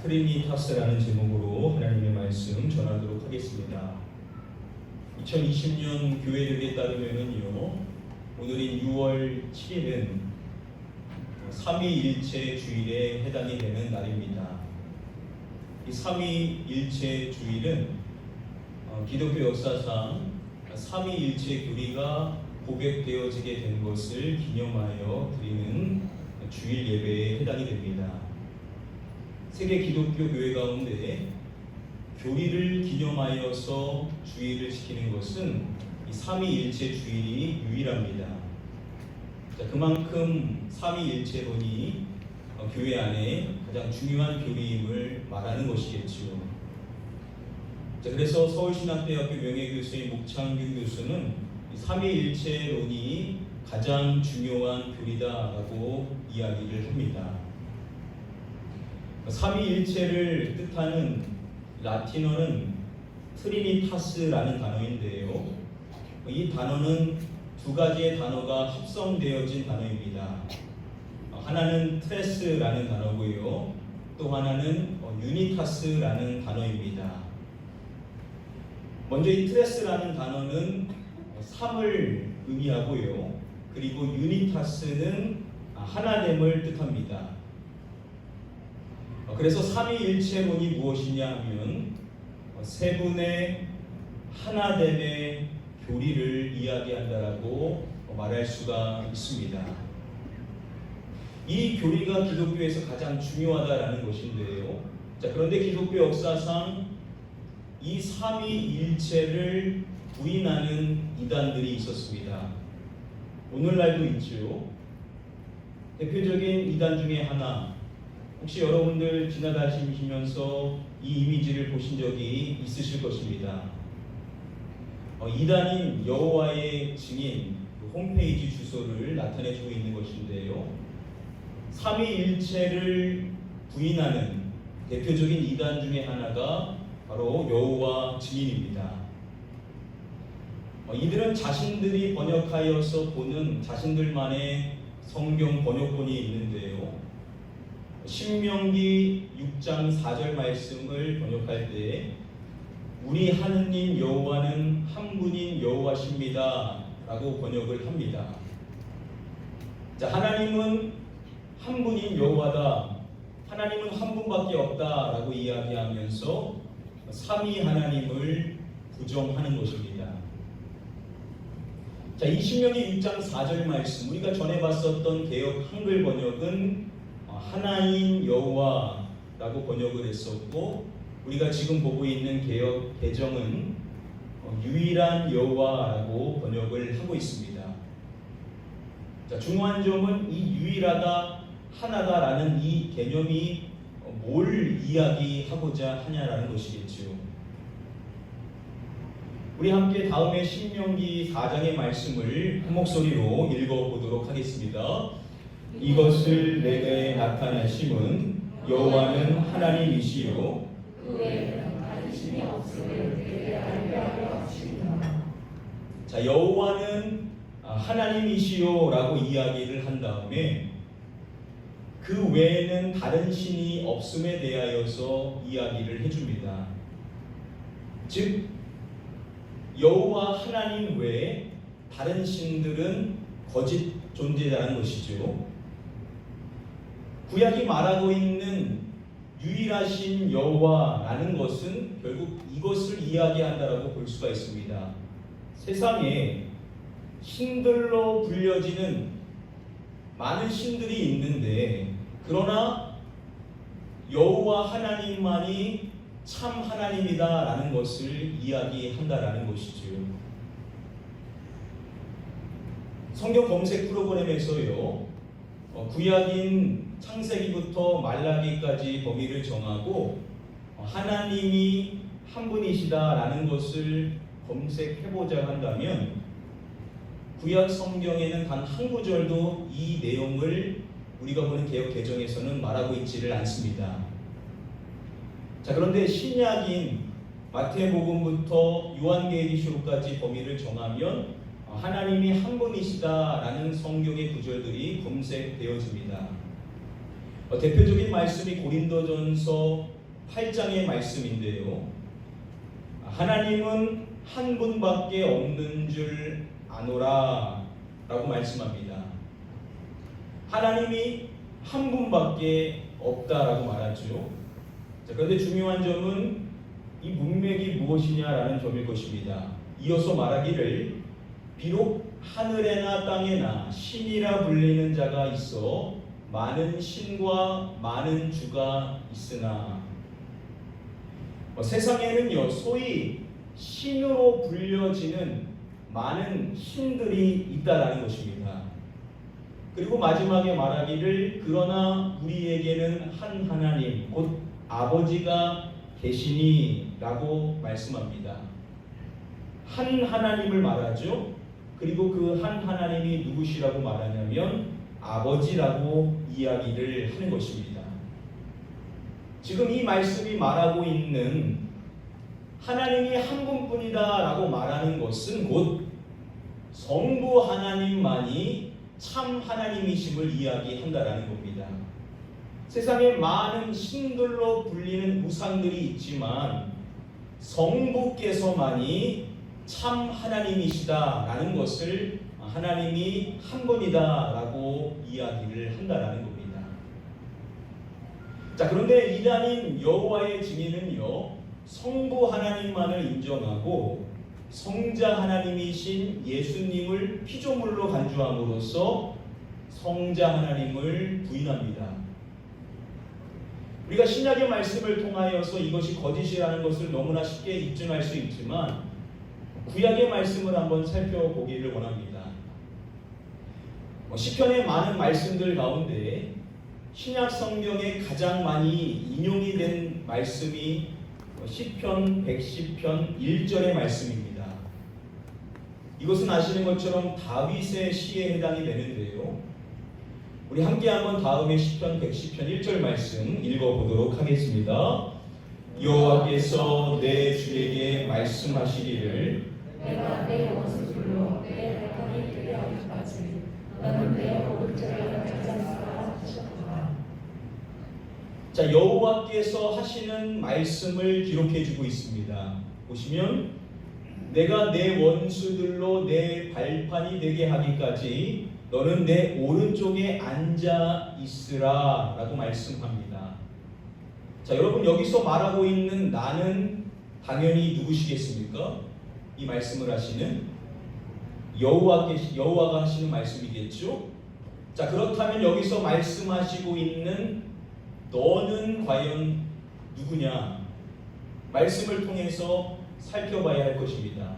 트리니타스라는 제목으로 하나님의 말씀 전하도록 하겠습니다. 2020년 교회력에 따르면은요, 오늘인 6월 7일은 삼위일체 주일에 해당이 되는 날입니다. 이 삼위일체 주일은 기독교 역사상 삼위일체 교리가 고백되어지게 된 것을 기념하여 드리는 주일 예배에 해당이 됩니다. 세계 기독교 교회 가운데 교리를 기념하여서 주일을 지키는 것은 이 삼위일체 주일이 유일합니다. 그만큼 삼위일체론이 교회 안에 가장 중요한 교리임을 말하는 것이겠지요. 그래서 서울신학대학교 명예교수인 목창균 교수는 이 삼위일체론이 가장 중요한 교리다라고 이야기를 합니다. 삼위일체를 뜻하는 라틴어는 트리니타스라는 단어인데요. 이 단어는 두 가지의 단어가 합성되어진 단어입니다. 하나는 트레스라는 단어고요. 또 하나는 유니타스라는 단어입니다. 먼저 이 트레스라는 단어는 3을 의미하고요. 그리고 유니타스는 하나됨을 뜻합니다. 그래서 삼위일체론이 무엇이냐 하면 세 분의 하나됨의 교리를 이야기한다라고 말할 수가 있습니다. 이 교리가 기독교에서 가장 중요하다라는 것인데요. 그런데 기독교 역사상 이 삼위일체를 부인하는 이단들이 있었습니다. 오늘날도 있죠. 대표적인 이단 중에 하나, 혹시 여러분들 지나다니시면서 이 이미지를 보신 적이 있으실 것입니다. 이단인 여호와의 증인 홈페이지 주소를 나타내주고 있는 것인데요. 삼위일체를 부인하는 대표적인 이단 중에 하나가 바로 여호와 증인입니다. 이들은 자신들이 번역하여서 보는 자신들만의 성경 번역본이 있는데요. 신명기 6장 4절 말씀을 번역할 때 우리 하느님 여호와는 한 분인 여호와십니다 라고 번역을 합니다. 하나님은 한 분인 여호와다, 하나님은 한 분밖에 없다 라고 이야기하면서 삼위 하나님을 부정하는 것입니다. 이 신명기 6장 4절 말씀, 우리가 전에 봤었던 개역 한글 번역은 하나인 여호와라고 번역을 했었고, 우리가 지금 보고 있는 개역 개정은 유일한 여호와라고 번역을 하고 있습니다. 중요한 점은 이 유일하다, 하나다라는 이 개념이 뭘 이야기하고자 하냐라는 것이겠죠. 우리 함께 다음에 신명기 4장의 말씀을 한 목소리로 읽어보도록 하겠습니다. 이것을 내게 나타내심은 여호와는 하나님이시요 그 외에는 다르심이 없음을 내게 알게 하려 하십니다. 여호와는 하나님이시요 라고 이야기를 한 다음에 그 외에는 다른 신이 없음에 대하여서 이야기를 해줍니다. 즉 여호와 하나님 외에 다른 신들은 거짓 존재라는 것이죠. 구약이 말하고 있는 유일하신 여호와라는 것은 결국 이것을 이야기한다라고 볼 수가 있습니다. 세상에 신들로 불려지는 많은 신들이 있는데, 그러나 여호와 하나님만이 참 하나님이다라는 것을 이야기한다라는 것이죠. 성경 검색 프로그램에서요, 구약인 창세기부터 말라기까지 범위를 정하고 하나님이 한 분이시다라는 것을 검색해보자 한다면 구약 성경에는 단 한 구절도 이 내용을 우리가 보는 개역 개정에서는 말하고 있지를 않습니다. 그런데 신약인 마태복음부터 요한계시록까지 범위를 정하면 하나님이 한 분이시다라는 성경의 구절들이 검색되어집니다. 대표적인 말씀이 고린도전서 8장의 말씀인데요. 하나님은 한 분밖에 없는 줄 아노라 라고 말씀합니다. 하나님이 한 분밖에 없다라고 말하죠. 그런데 중요한 점은 이 문맥이 무엇이냐라는 점일 것입니다. 이어서 말하기를 비록 하늘에나 땅에나 신이라 불리는 자가 있어 많은 신과 많은 주가 있으나 세상에는요 소위 신으로 불려지는 많은 신들이 있다라는 것입니다. 그리고 마지막에 말하기를 그러나 우리에게는 한 하나님 곧 아버지가 계시니 라고 말씀합니다. 한 하나님을 말하죠. 그리고 그 한 하나님이 누구시라고 말하냐면 아버지라고 이야기를 하는 것입니다. 지금 이 말씀이 말하고 있는 하나님이 한 분뿐이다 라고 말하는 것은 곧 성부 하나님만이 참 하나님이심을 이야기한다라는 겁니다. 세상에 많은 신들로 불리는 우상들이 있지만 성부께서만이 참 하나님이시다라는 것을 하나님이 한 분이다라고 이야기를 한다라는 겁니다. 자, 그런데 이단인 여호와의 증인은요 성부 하나님만을 인정하고 성자 하나님이신 예수님을 피조물로 간주함으로써 성자 하나님을 부인합니다. 우리가 신약의 말씀을 통하여서 이것이 거짓이라는 것을 너무나 쉽게 입증할 수 있지만 구약의 말씀을 한번 살펴보기를 원합니다. 시편의 많은 말씀들 가운데 신약 성경에 가장 많이 인용이 된 말씀이 시편 110편 1절의 말씀입니다. 이것은 아시는 것처럼 다윗의 시에 해당이 되는데요. 우리 함께 한번 다음에 시편 110편 1절 말씀 읽어보도록 하겠습니다. 여호와께서 내 주에게 말씀하시기를 내가 내 원수들로 내 발판이 되게 하기까지 너는 내 오른쪽에 앉아있으라 하셨구나. 자, 여호와께서 하시는 말씀을 기록해주고 있습니다. 보시면 내가 내 원수들로 내 발판이 되게 하기까지 너는 내 오른쪽에 앉아 있으라 라고 말씀합니다. 자, 여러분 여기서 말하고 있는 나는 당연히 누구시겠습니까? 이 말씀을 하시는 여호와가 하시는 말씀이겠죠? 자, 그렇다면 여기서 말씀하시고 있는 너는 과연 누구냐? 말씀을 통해서 살펴봐야 할 것입니다.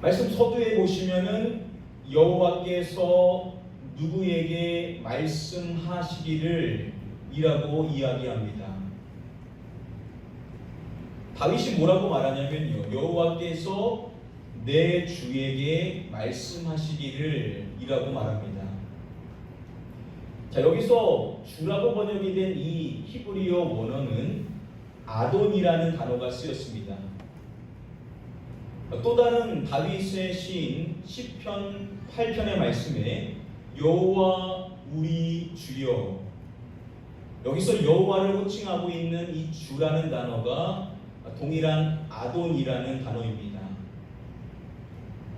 말씀 서두에 보시면은 여호와께서 누구에게 말씀하시기를 이라고 이야기합니다. 다윗이 뭐라고 말하냐면요, 여호와께서 내 주에게 말씀하시기를 이라고 말합니다. 자, 여기서 주라고 번역이 된 이 히브리어 원어는 아돈이라는 단어가 쓰였습니다. 또 다른 다윗의 시인 시편 8편의 말씀에 여호와 우리 주여, 여기서 여호와를 호칭하고 있는 이 주라는 단어가 동일한 아돈이라는 단어입니다.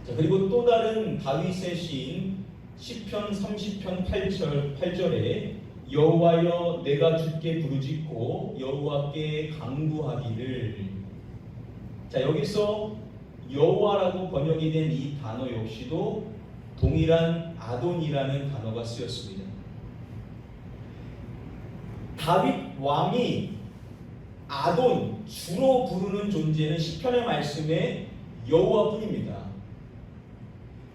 자, 그리고 또 다른 다윗의 시인 시편 30편 8절에 여호와여 내가 주께 부르짖고 여호와께 간구하기를. 자, 여기서 여호와라고 번역이 된 이 단어 역시도 동일한 아돈이라는 단어가 쓰였습니다. 다윗 왕이 아돈, 주로 부르는 존재는 시편의 말씀에 여호와뿐입니다.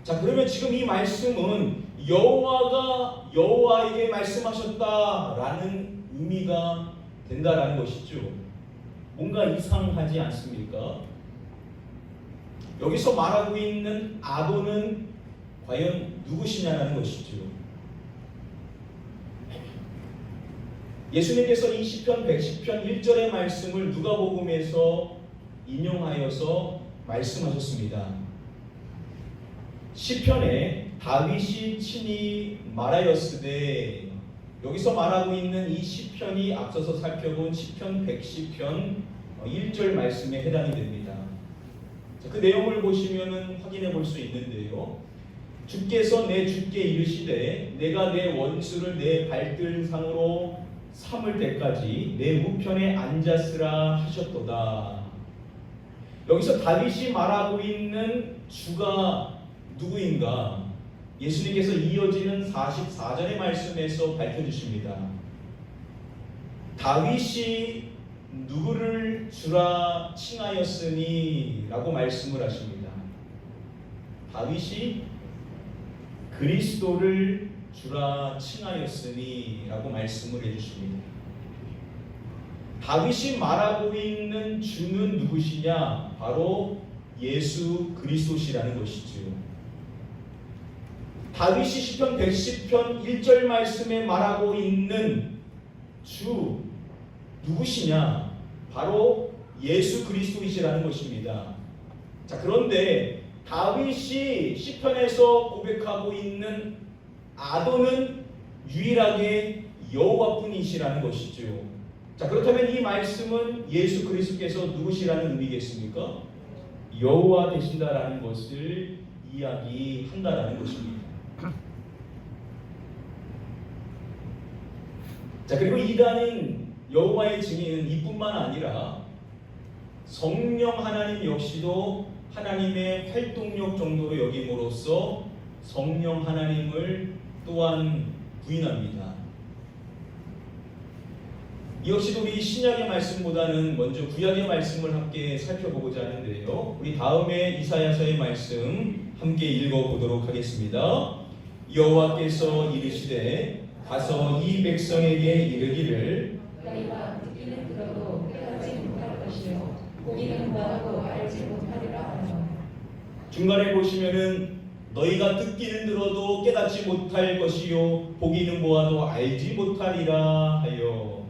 자, 그러면 지금 이 말씀은 여호와가 여호와에게 말씀하셨다라는 의미가 된다라는 것이죠. 뭔가 이상하지 않습니까? 여기서 말하고 있는 아돈은 과연 누구시냐라는 것이죠. 예수님께서 이 시편 110편 1절의 말씀을 누가복음에서 인용하여서 말씀하셨습니다. 시편에 다윗이 친히 말하였으되 여기서 말하고 있는 이 시편이 앞서서 살펴본 시편 110편 1절 말씀에 해당이 됩니다. 그 내용을 보시면은 확인해 볼 수 있는데요. 주께서 내 주께 이르시되 내가 내 원수를 내 발등상으로 삼을 때까지 내 우편에 앉았으라 하셨도다. 여기서 다윗이 말하고 있는 주가 누구인가? 예수님께서 이어지는 44절의 말씀에서 밝혀주십니다. 다윗이 누구를 주라 칭하였으니 라고 말씀을 하십니다. 다윗이 그리스도를 주라 칭하였으니 라고 말씀을 해주십니다. 다윗이 말하고 있는 주는 누구시냐? 바로 예수 그리스도시라는 것이죠. 다윗이 시편 110편 1절 말씀에 말하고 있는 주 누구시냐? 바로 예수 그리스도이시라는 것입니다. 자, 그런데 다윗이 시편에서 고백하고 있는 아도는 유일하게 여호와뿐이시라는 것이죠. 자, 그렇다면 이 말씀은 예수 그리스도께서 누구시라는 의미겠습니까? 여호와 되신다라는 것을 이야기한다라는 것입니다. 자, 그리고 이단인 여호와의 증인은 이뿐만 아니라 성령 하나님 역시도 하나님의 활동력 정도로 여김으로써 성령 하나님을 또한 부인합니다. 이 역시도 우리 신약의 말씀보다는 먼저 구약의 말씀을 함께 살펴보고자 하는데요. 우리 다음에 이사야서의 말씀 함께 읽어보도록 하겠습니다. 여호와께서 이르시되 가서 이 백성에게 이르기를 너희가 듣기는 들어도 깨닫지 못할 것이요 보기는 보아도 알지 못하리라 하며. 중간에 보시면은 너희가 듣기는 들어도 깨닫지 못할 것이요 보기는 보아도 알지 못하리라 하여.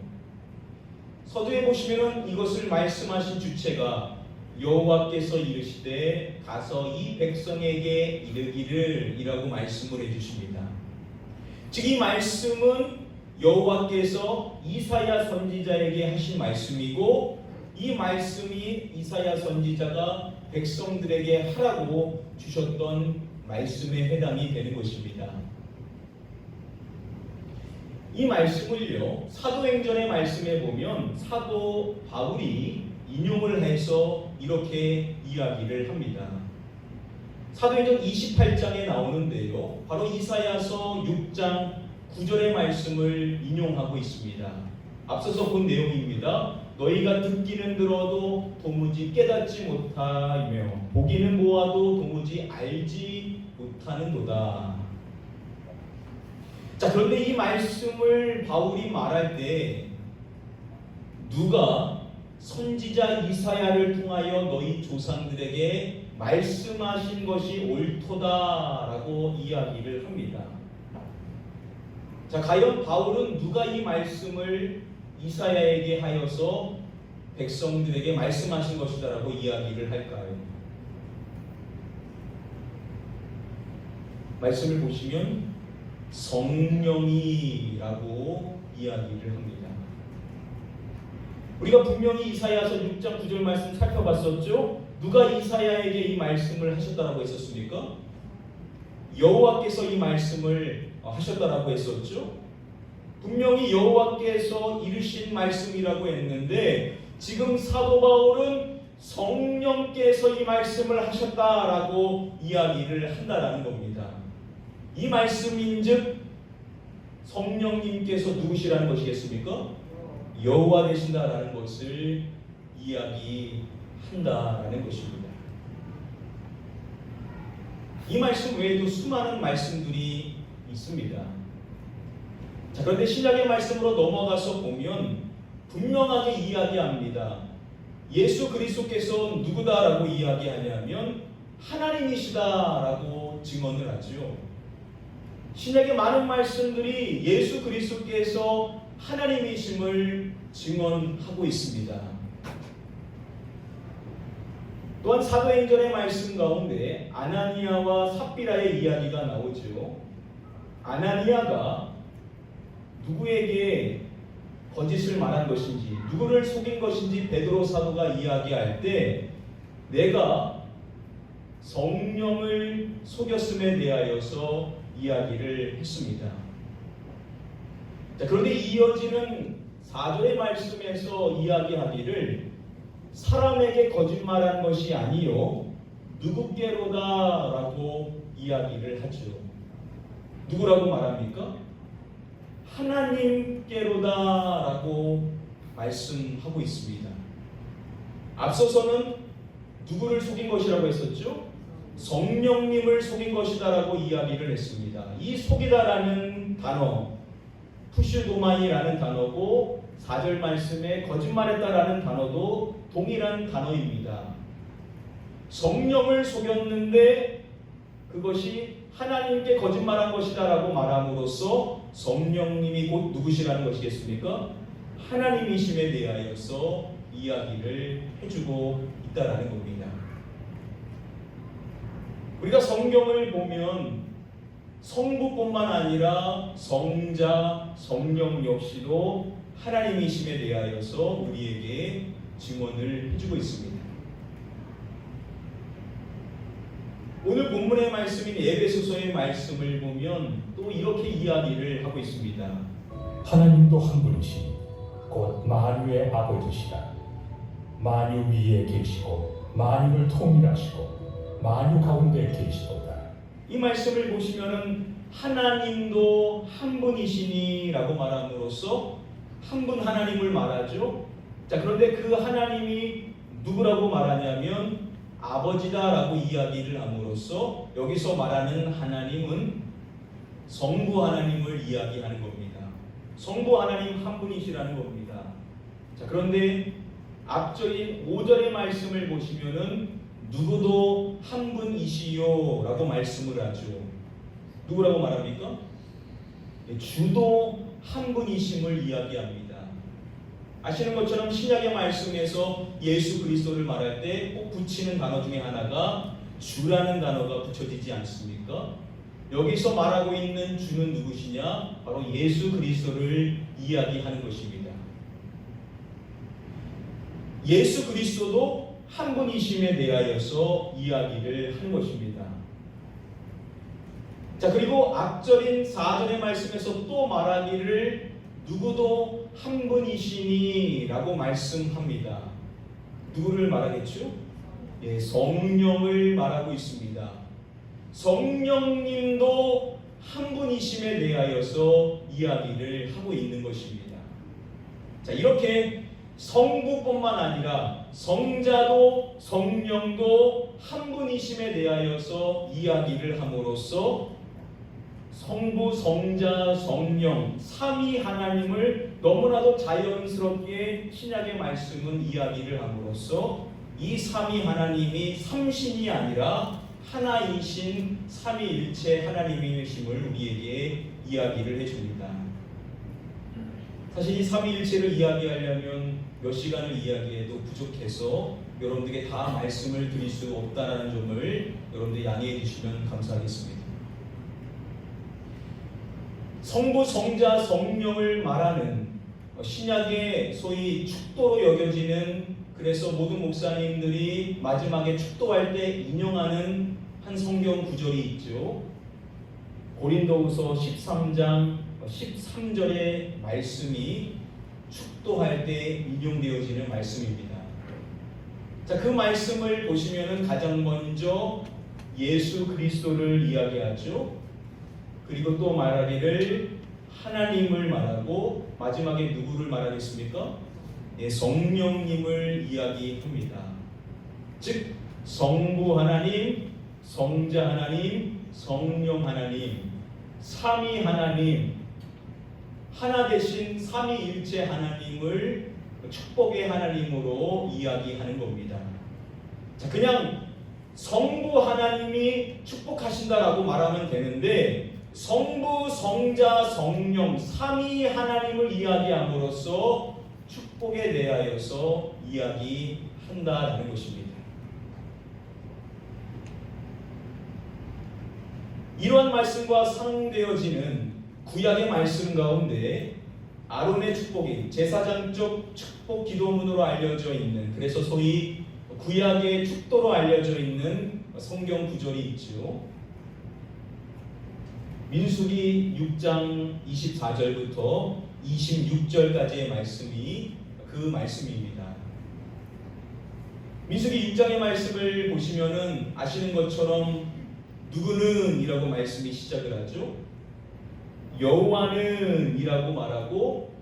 서두에 보시면은 이것을 말씀하신 주체가 여호와께서 이르시되 가서 이 백성에게 이르기를 이라고 말씀을 해주십니다. 즉 이 말씀은 여호와께서 이사야 선지자에게 하신 말씀이고 이 말씀이 이사야 선지자가 백성들에게 하라고 주셨던 말씀에 해당이 되는 것입니다. 이 말씀을요, 사도행전의 말씀에 보면 사도 바울이 인용을 해서 이렇게 이야기를 합니다. 사도행전 28장에 나오는데요, 바로 이사야서 6장 9절의 말씀을 인용하고 있습니다. 앞서서 본 내용입니다. 너희가 듣기는 들어도 도무지 깨닫지 못하며 보기는 보아도 도무지 알지 못하는도다. 자, 그런데 이 말씀을 바울이 말할 때 누가 선지자 이사야를 통하여 너희 조상들에게 말씀하신 것이 옳도다라고 이야기를 합니다. 자, 과연 바울은 누가 이 말씀을 이사야에게 하여서 백성들에게 말씀하신 것이다라고 이야기를 할까요? 말씀을 보시면 성령이라고 이야기를 합니다. 우리가 분명히 이사야서 6장 9절 말씀 살펴봤었죠? 누가 이사야에게 이 말씀을 하셨다라고 했었습니까? 여호와께서 이 말씀을 하셨다라고 했었죠? 분명히 여호와께서 이르신 말씀이라고 했는데 지금 사도 바울은 성령께서 이 말씀을 하셨다라고 이야기를 한다라는 겁니다. 이 말씀인즉 성령님께서 누구시라는 것이겠습니까? 여호와 되신다라는 것을 이야기한다라는 것입니다. 이 말씀 외에도 수많은 말씀들이 있습니다. 자, 그런데 신약의 말씀으로 넘어가서 보면 분명하게 이야기합니다. 예수 그리스도께서 누구다라고 이야기하냐면 하나님이시다라고 증언을 하죠. 신약의 많은 말씀들이 예수 그리스도께서 하나님이심을 증언하고 있습니다. 또한 사도행전의 말씀 가운데 아나니아와 삽비라의 이야기가 나오죠. 아나니아가 누구에게 거짓을 말한 것인지, 누구를 속인 것인지 베드로 사도가 이야기할 때 내가 성령을 속였음에 대하여서 이야기를 했습니다. 자, 그런데 이어지는 4절의 말씀에서 이야기하기를 사람에게 거짓말한 것이 아니요 누구께로다라고 이야기를 하죠. 누구라고 말합니까? 하나님께로다라고 말씀하고 있습니다. 앞서서는 누구를 속인 것이라고 했었죠? 성령님을 속인 것이다라고 이야기를 했습니다. 이 속이다라는 단어, 푸슈도마이라는 단어고 4절 말씀에 거짓말했다라는 단어도 동일한 단어입니다. 성령을 속였는데 그것이 하나님께 거짓말한 것이다라고 말함으로써 성령님이 곧 누구시라는 것이겠습니까? 하나님이심에 대하여서 이야기를 해주고 있다라는 겁니다. 우리가 성경을 보면 성부뿐만 아니라 성자, 성령 역시도 하나님이심에 대하여서 우리에게 증언을 해주고 있습니다. 오늘 본문의 말씀인 에베소서의 말씀을 보면 또 이렇게 이야기를 하고 있습니다. 하나님도 한 분이시니 곧 만유의 아버지시라. 만유 위에 계시고 만유를 통일하시고 만유 가운데 계시도다. 이 말씀을 보시면은 하나님도 한 분이시니라고 말함으로써 한 분 하나님을 말하죠. 자, 그런데 그 하나님이 누구라고 말하냐면 아버지다라고 이야기를 함으로써 여기서 말하는 하나님은 성부 하나님을 이야기하는 겁니다. 성부 하나님 한 분이시라는 겁니다. 자, 그런데 앞절인 5절의 말씀을 보시면은 누구도 한 분이시요라고 말씀을 하죠. 누구라고 말합니까? 주도 한 분이심을 이야기합니다. 아시는 것처럼 신약의 말씀에서 예수 그리스도를 말할 때 꼭 붙이는 단어 중에 하나가 주라는 단어가 붙여지지 않습니까? 여기서 말하고 있는 주는 누구시냐? 바로 예수 그리스도를 이야기하는 것입니다. 예수 그리스도도 한 분이심에 대하여서 이야기를 하는 것입니다. 자, 그리고 앞절인 4절의 말씀에서 또 말하기를 누구도 한 분이시니 라고 말씀합니다. 누구를 말하겠죠? 예, 성령을 말하고 있습니다. 성령님도 한 분이심에 대하여서 이야기를 하고 있는 것입니다. 자, 이렇게 성부뿐만 아니라 성자도 성령도 한 분이심에 대하여서 이야기를 함으로써 성부, 성자, 성령, 삼위 하나님을 너무나도 자연스럽게 신약의 말씀은 이야기를 함으로써 이 삼위 하나님이 삼신이 아니라 하나이신 삼위일체 하나님이심을 우리에게 이야기를 해줍니다. 사실 이 삼위일체를 이야기하려면 몇 시간을 이야기해도 부족해서 여러분들에게 다 말씀을 드릴 수 없다는 점을 여러분들 양해해 주시면 감사하겠습니다. 성부, 성자, 성령을 말하는 신약의 소위 축도로 여겨지는, 그래서 모든 목사님들이 마지막에 축도할 때 인용하는 한 성경 구절이 있죠. 고린도후서 13장 13절의 말씀이 축도할 때 인용되어지는 말씀입니다. 자, 그 말씀을 보시면은 가장 먼저 예수 그리스도를 이야기하죠. 그리고 또 말하기를 하나님을 말하고 마지막에 누구를 말하겠습니까? 예, 성령님을 이야기합니다. 즉 성부 하나님, 성자 하나님, 성령 하나님, 삼위 하나님, 하나 되신 삼위일체 하나님을 축복의 하나님으로 이야기하는 겁니다. 자, 그냥 성부 하나님이 축복하신다라고 말하면 되는데 성부, 성자, 성령, 삼위 하나님을 이야기함으로써 축복에 대하여서 이야기한다라는 것입니다. 이러한 말씀과 상응되어지는 구약의 말씀 가운데 아론의 축복인 제사장적 축복 기도문으로 알려져 있는, 그래서 소위 구약의 축도로 알려져 있는 성경 구절이 있죠. 민수기 6장 24절부터 26절까지의 말씀이 그 말씀입니다. 민수기 6장의 말씀을 보시면은 아시는 것처럼 누구는 이라고 말씀이 시작을 하죠. 여호와는 이라고 말하고,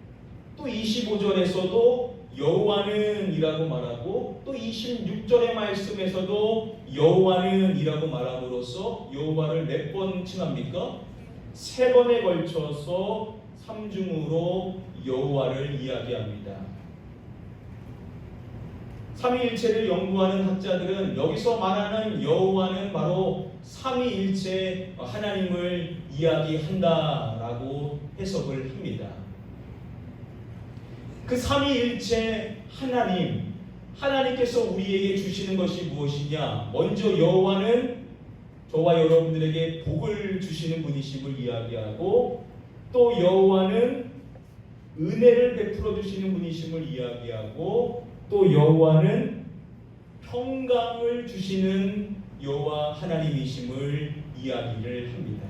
또 25절에서도 여호와는 이라고 말하고, 또 26절의 말씀에서도 여호와는 이라고 말함으로써 여호와를 몇 번 칭합니까? 3번에 걸쳐서 삼중으로 여호와를 이야기합니다. 삼위일체를 연구하는 학자들은 여기서 말하는 여호와는 바로 삼위일체 하나님을 이야기한다라고 해석을 합니다. 그 삼위일체 하나님께서 우리에게 주시는 것이 무엇이냐? 먼저 여호와는 저와 여러분들에게 복을 주시는 분이심을 이야기하고, 또 여호와는 은혜를 베풀어 주시는 분이심을 이야기하고, 또 여호와는 평강을 주시는 여호와 하나님이심을 이야기를 합니다.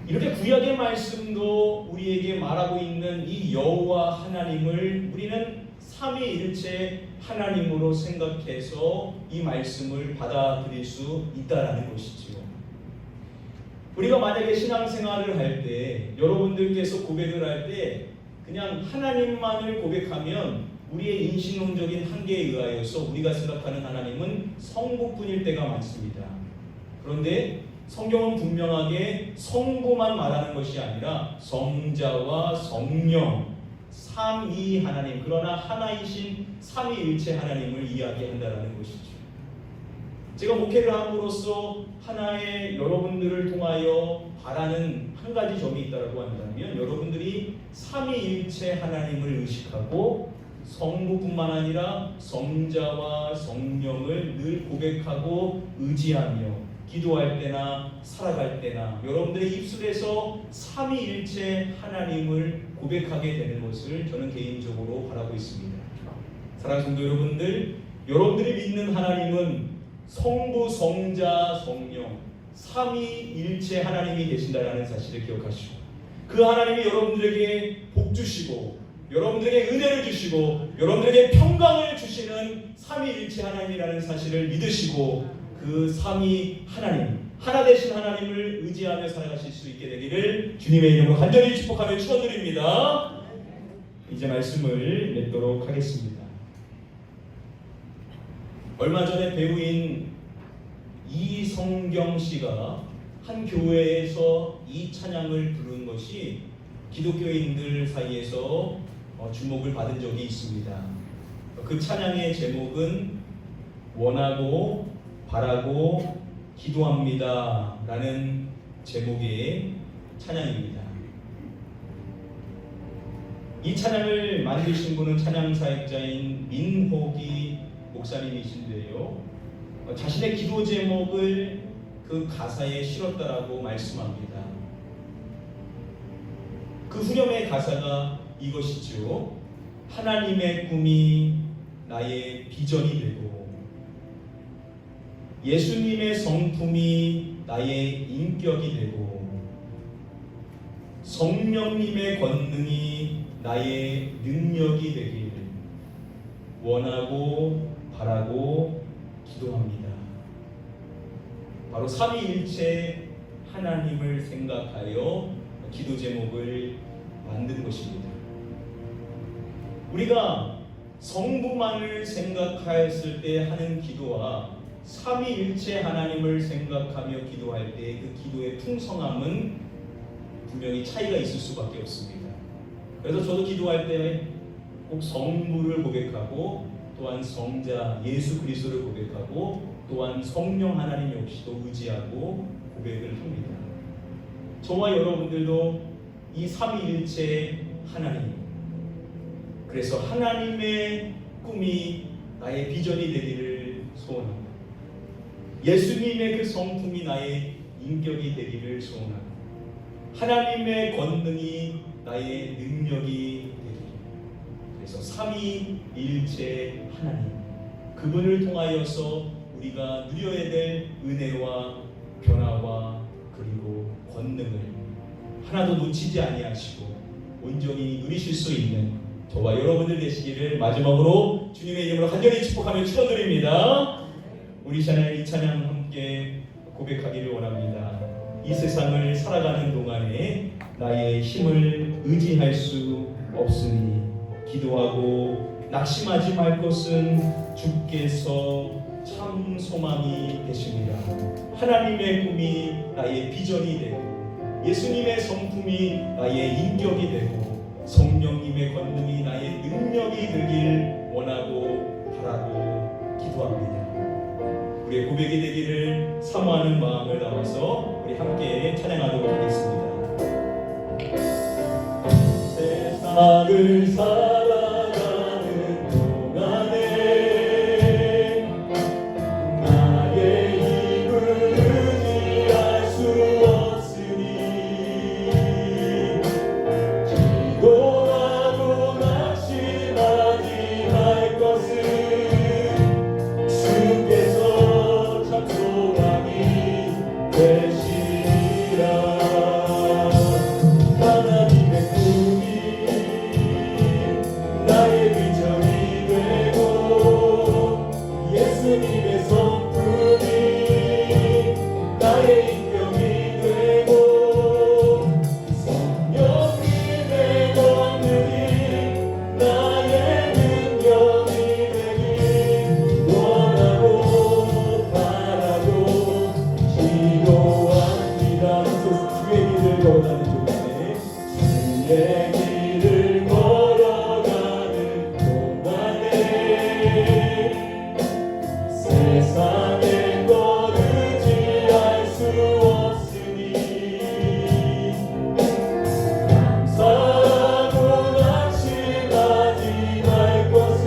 이렇게 구약의 말씀도 우리에게 말하고 있는 이 여호와 하나님을 우리는 삼위일체 하나님으로 생각해서 이 말씀을 받아들일 수 있다라는 것이지요. 우리가 만약에 신앙생활을 할 때, 여러분들께서 고백을 할 때 그냥 하나님만을 고백하면 우리의 인신론적인 한계에 의하여서 우리가 생각하는 하나님은 성부뿐일 때가 많습니다. 그런데 성경은 분명하게 성부만 말하는 것이 아니라 성자와 성령, 삼위 하나님, 그러나 하나이신 삼위일체 하나님을 이야기한다는 것이죠. 제가 목회를 함으로써 하나의 여러분들을 통하여 바라는 한 가지 점이 있다고 한다면, 여러분들이 삼위일체 하나님을 의식하고 성부뿐만 아니라 성자와 성령을 늘 고백하고 의지하며 기도할 때나 살아갈 때나 여러분들의 입술에서 삼위일체 하나님을 고백하게 되는 것을 저는 개인적으로 바라고 있습니다. 사랑하는 성도 여러분들, 여러분들이 믿는 하나님은 성부, 성자, 성령 삼위일체 하나님이 계신다는 사실을 기억하시고, 그 하나님이 여러분들에게 복 주시고 여러분들에게 은혜를 주시고 여러분들에게 평강을 주시는 삼위일체 하나님이라는 사실을 믿으시고, 그 삼위 하나님, 하나 되신 하나님을 의지하며 살아가실 수 있게 되기를 주님의 이름으로 간절히 축복하며 축원드립니다. 이제 말씀을 맺도록 하겠습니다. 얼마 전에 배우인 이성경 씨가 한 교회에서 이 찬양을 부른 것이 기독교인들 사이에서 주목을 받은 적이 있습니다. 그 찬양의 제목은 원하고 바라고 기도합니다 라는 제목의 찬양입니다. 이 찬양을 만드신 분은 찬양사역자인 민호기 목사님이신데요, 자신의 기도 제목을 그 가사에 실었다라고 말씀합니다. 그 후렴의 가사가 이것이죠. 하나님의 꿈이 나의 비전이 되고 예수님의 성품이 나의 인격이 되고 성령님의 권능이 나의 능력이 되기를 원하고 바라고 기도합니다. 바로 삼위일체 하나님을 생각하여 기도 제목을 만든 것입니다. 우리가 성부만을 생각했을 때 하는 기도와 삼위일체 하나님을 생각하며 기도할 때 그 기도의 풍성함은 분명히 차이가 있을 수밖에 없습니다. 그래서 저도 기도할 때 꼭 성부를 고백하고, 또한 성자 예수 그리스도를 고백하고, 또한 성령 하나님 역시도 의지하고 고백을 합니다. 저와 여러분들도 이 삼위일체 하나님, 그래서 하나님의 꿈이 나의 비전이 되기를 소원합니다. 예수님의 그 성품이 나의 인격이 되기를 소원합니다. 하나님의 권능이 나의 능력이 되길. 그래서 삼위일체 하나님, 그분을 통하여서 우리가 누려야 될 은혜와 변화와 그리고 권능을 하나도 놓치지 아니하시고 온전히 누리실 수 있는 저와 여러분들 되시기를 마지막으로 주님의 이름으로 간절히 축복하며 축원드립니다. 우리 이 찬양 함께 고백하기를 원합니다. 이 세상을 살아가는 동안에 나의 힘을 의지할 수 없으니 기도하고 낙심하지 말 것은 주께서 참 소망이 되십니다. 하나님의 꿈이 나의 비전이 되고 예수님의 성품이 나의 인격이 되고 성령님의 권능이 나의 능력이 되길 원하고 바라고 기도합니다. 우리의 고백이 되기를 사모하는 마음을 담아서 우리 함께 찬양하도록 하겠습니다. 세상을 살아가는 동안에 나의 힘을 의지할 수 없으니 기도하고 낙심하지 말 것은 주께서 참 소망이 되시리라. 하나님의 꿈이 나의 비전이 되고 예수님의 성품이 나의 인격이 되고 성령님의 권능이 나의 능력이 되길 원하고 바라고 기도합니다. 주의 길을 걸어가는 동안에 주의 길을 걸어가는 동안에 세상의 것 의지할 수 없으니 감사하고 낙심하지 말 것은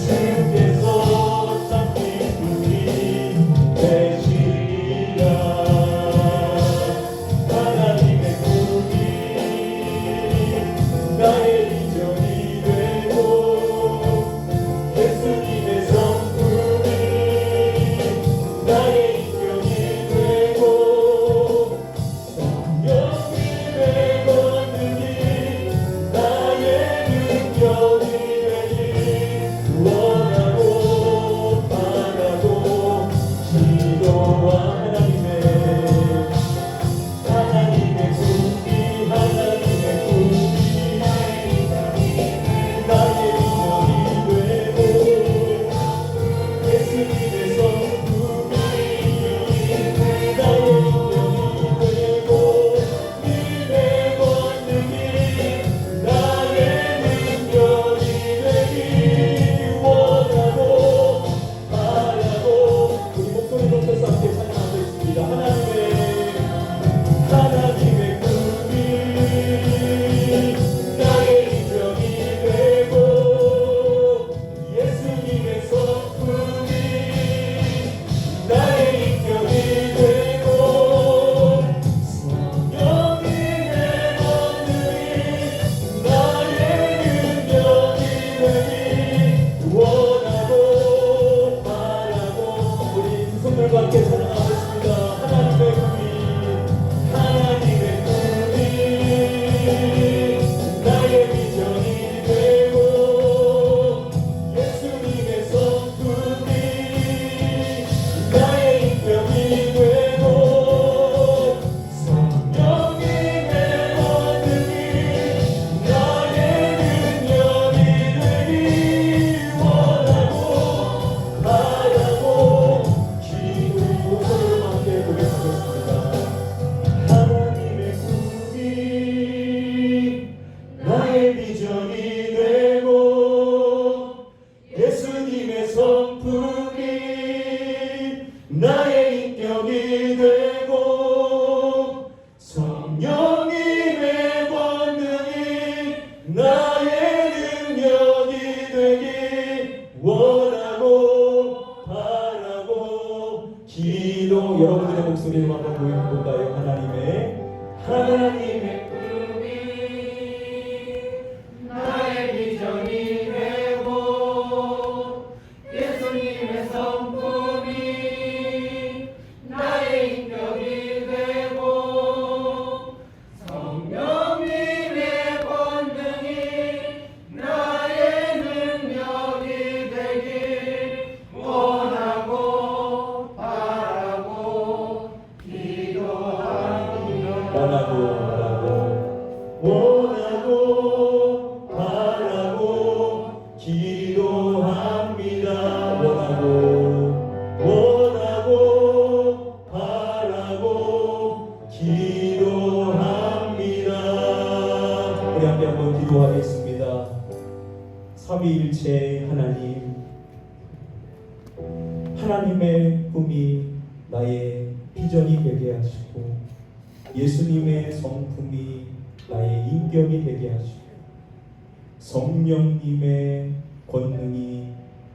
주께서 참 기쁨이 되시리라. 하나님의 꿈이 나의 비전이 되고 예수님의 성품이 나의 인격이 되고 성령님의 권능이 나의 능력이 되길 원하고 바라고 기도와 하나님의 꿈이 나의 비전이 되고 예수님의 성품이 나의 인격이 되고 님의 권능이 나의 능력이 되길 원하고 바라고 우리 목소리 높여서 함께 찬양하고 있습니다. 하나님의 꿈이 나의 비전이 되고 예수님의 성품이 나의 인격이 되고 성령님의 권능이 나의 능력이 되길 원하고 바라고 우리 손들과 함께 찬양하겠습니다. 하나님의 꿈이 나의 비전이 되고 예수님의 성품이 나의 인격이 되고 성령님의 권능이 나의 능력이 되길 원하고 바라고 기도하고 서로 함께 고백하겠습니다. 하나님의 꿈이 나의 비전이 되고 예수님의 성품이 나의 인격이 되고 성령님의 권능이 나의 능력이 되길 원하고 바라고 기도. 여러분들의 목소리를 한번 보여볼까요? 하나님의 꿈이 기도하겠습니다. 삼위일체 하나님, 하나님의 꿈이 나의 비전이 되게 하시고 예수님의 성품이 나의 인격이 되게 하시고 성령님의 권능이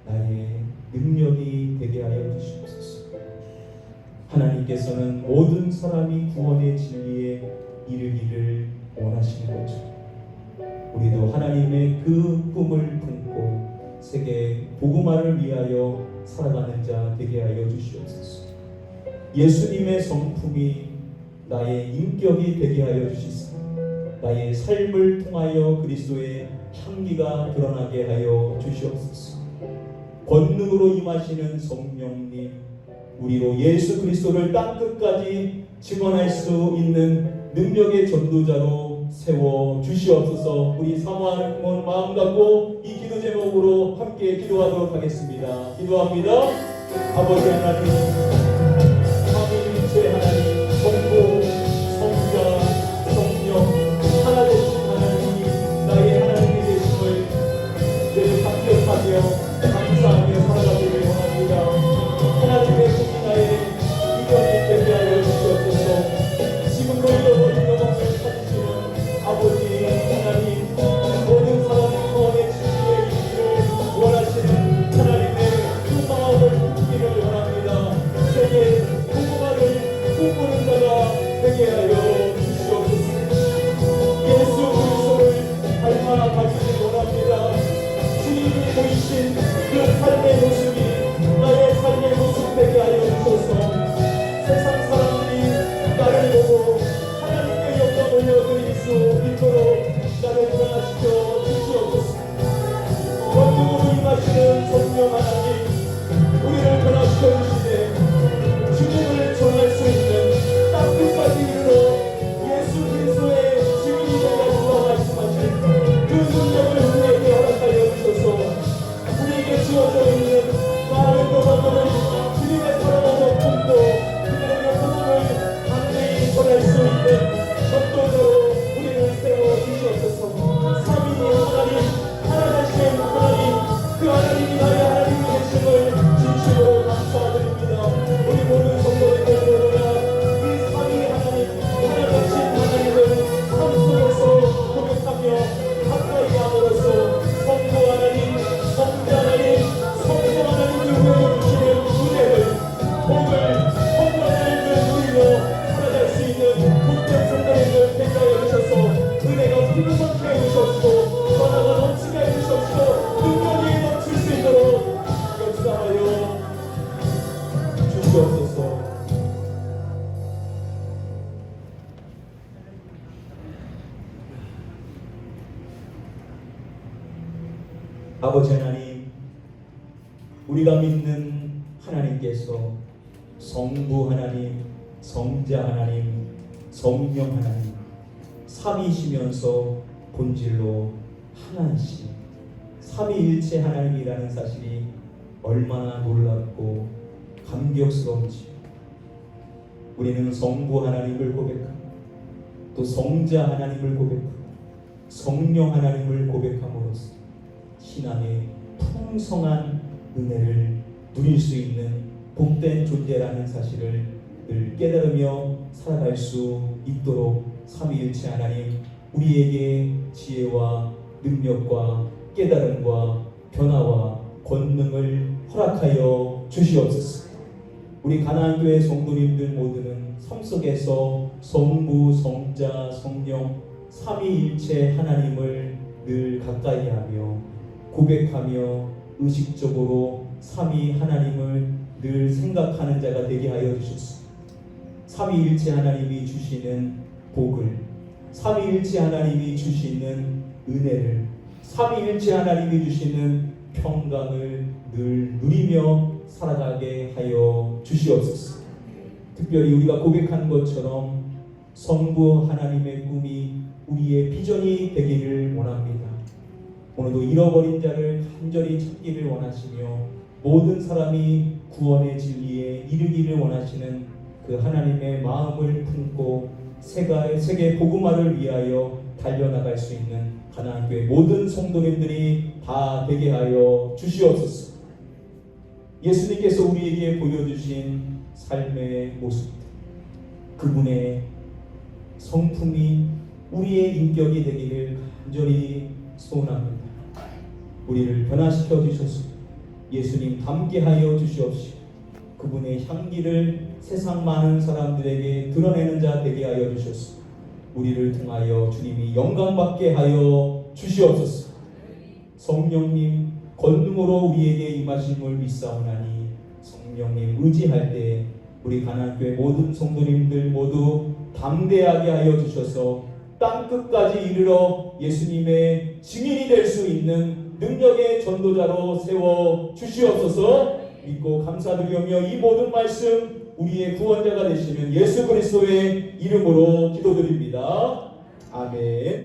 나의 능력이 되게 하여 주시옵소서. 하나님께서는 모든 사람이 구원의 진리에 이르기를 원하시는 것처럼 우리도 하나님의 그 꿈을 품고 세계 복음화를 위하여 살아가는 자 되게 하여 주시옵소서. 예수님의 성품이 나의 인격이 되게 하여 주시사 나의 삶을 통하여 그리스도의 향기가 드러나게 하여 주시옵소서. 권능으로 임하시는 성령님, 우리로 예수 그리스도를 땅끝까지 증언할 수 있는 능력의 전도자로 세워 주시옵소서. 우리 사모하는 마음 갖고 이 기도 제목으로 함께 기도하도록 하겠습니다. 기도합니다. 아버지 하나님, 삼위일체 하나님, 성부, 성자, 성령 하나 되신 하나님이 나의 하나님이 되심을 늘 감격하며 감사하며 살아가기를 원합니다. 하나님의 꿈이 나의 이견이 되게 하여 주시옵소서. 지금도 잃어버린 영혼을 찾으시는 아버지 하나님, 모든 사람의 구원의 진리에 이르기를 원하시는 하나님의 그 마음을 품기를 원합니다. 세계 복음화를 꿈꾸는 자가 되게 하여 주시옵소서. 예수 그리스도를 닮아가기를 원합니다. 주님이 보이신 그 삶의 모습이 나의 삶의 모습 되게 하여 주소서. 세상 사람들이 나를 보고 하나님께 영광 올려드릴 수 있도록 나를 변화시켜 주시옵소서. 권능으로 임하시는 성령 하나님, 우리를 변화시켜 주시되 주님을 전할 수 있는 땅끝까지 이르러 예수 그리스도의 증인이 되라고 말씀하신 그 능력을 우리에게 허락하여 주소서. 우리에게 주어져 있는 많은 도전을 주님의 사랑으로 품고 그들에게 복음을 강력히 전할 수 있는 전도자로 우리를 세워 주시옵소서. 삼위의 하나님, 하나님이신 하나님, 그 하나님이 나의 하나님이 되심을 진심으로 감사드립니다. 우리 모든 성도들을 부르라. 이 삼위 하나님, 하나님이신 하나님을 삶 속에서 고백하며 가까이 함으로써 성부 하나님, 성자 하나님, 성령 하나님이 우리에게 주시는 은혜를, 복을, 성부 하나님을 누리며 살아갈 수 있는 복된 성도님을 되게 하여 주셔서 은혜가 풍성케 해주셨고 전화가 넘치게 해주셨고 능력이 넘칠 수 있도록 역사하여 주시옵소서. 아버지 하나님, 우리가 믿는 하나님께서 성부 하나님, 성자 하나님, 성령 하나님 삼위시면서 본질로 하나이신 삼위일체 하나님이라는 사실이 얼마나 놀랍고 감격스러운지 우리는 성부 하나님을 고백하고 또 성자 하나님을 고백하고 성령 하나님을 고백함으로써 신앙의 풍성한 은혜를 누릴 수 있는 복된 존재라는 사실을 늘 깨달으며 살아갈 수 있도록 삼위일체 하나님, 우리에게 지혜와 능력과 깨달음과 변화와 권능을 허락하여 주시옵소서. 우리 가나안교회 성도님들 모두는 삶 속에서 성부, 성자, 성령 삼위일체 하나님을 늘 가까이하며 고백하며 의식적으로 삼위 하나님을 늘 생각하는 자가 되게 하여 주셨습니다. 삼위일체 하나님이 주시는 복을, 삼위일체 하나님이 주시는 은혜를, 삼위일체 하나님이 주시는 평강을 늘 누리며 살아가게 하여 주시옵소서. 특별히 우리가 고백한 것처럼 성부 하나님의 꿈이 우리의 비전이 되기를 원합니다. 오늘도 잃어버린 자를 간절히 찾기를 원하시며 모든 사람이 구원의 진리에 이르기를 원하시는 그 하나님의 마음을 품고 세계 복음화를 위하여 달려나갈 수 있는 가나안교회 모든 성도님들이 다 되게 하여 주시옵소서. 예수님께서 우리에게 보여주신 삶의 모습, 그분의 성품이 우리의 인격이 되기를 간절히 소원합니다. 우리를 변화시켜 주셔서 예수님 닮게 하여 주시옵시고 그분의 향기를 세상 많은 사람들에게 드러내는 자 되게 하여 주셔서 우리를 통하여 주님이 영광받게 하여 주시옵소서. 성령님 권능으로 우리에게 임하심을 믿사오나니 성령님 의지할 때 우리 가나안교회 모든 성도님들 모두 담대하게 하여 주셔서 땅끝까지 이르러 예수님의 증인이 될 수 있는 능력의 전도자로 세워 주시옵소서. 믿고 감사드리며 이 모든 말씀 우리의 구원자가 되시는 예수 그리스도의 이름으로 기도드립니다. 아멘.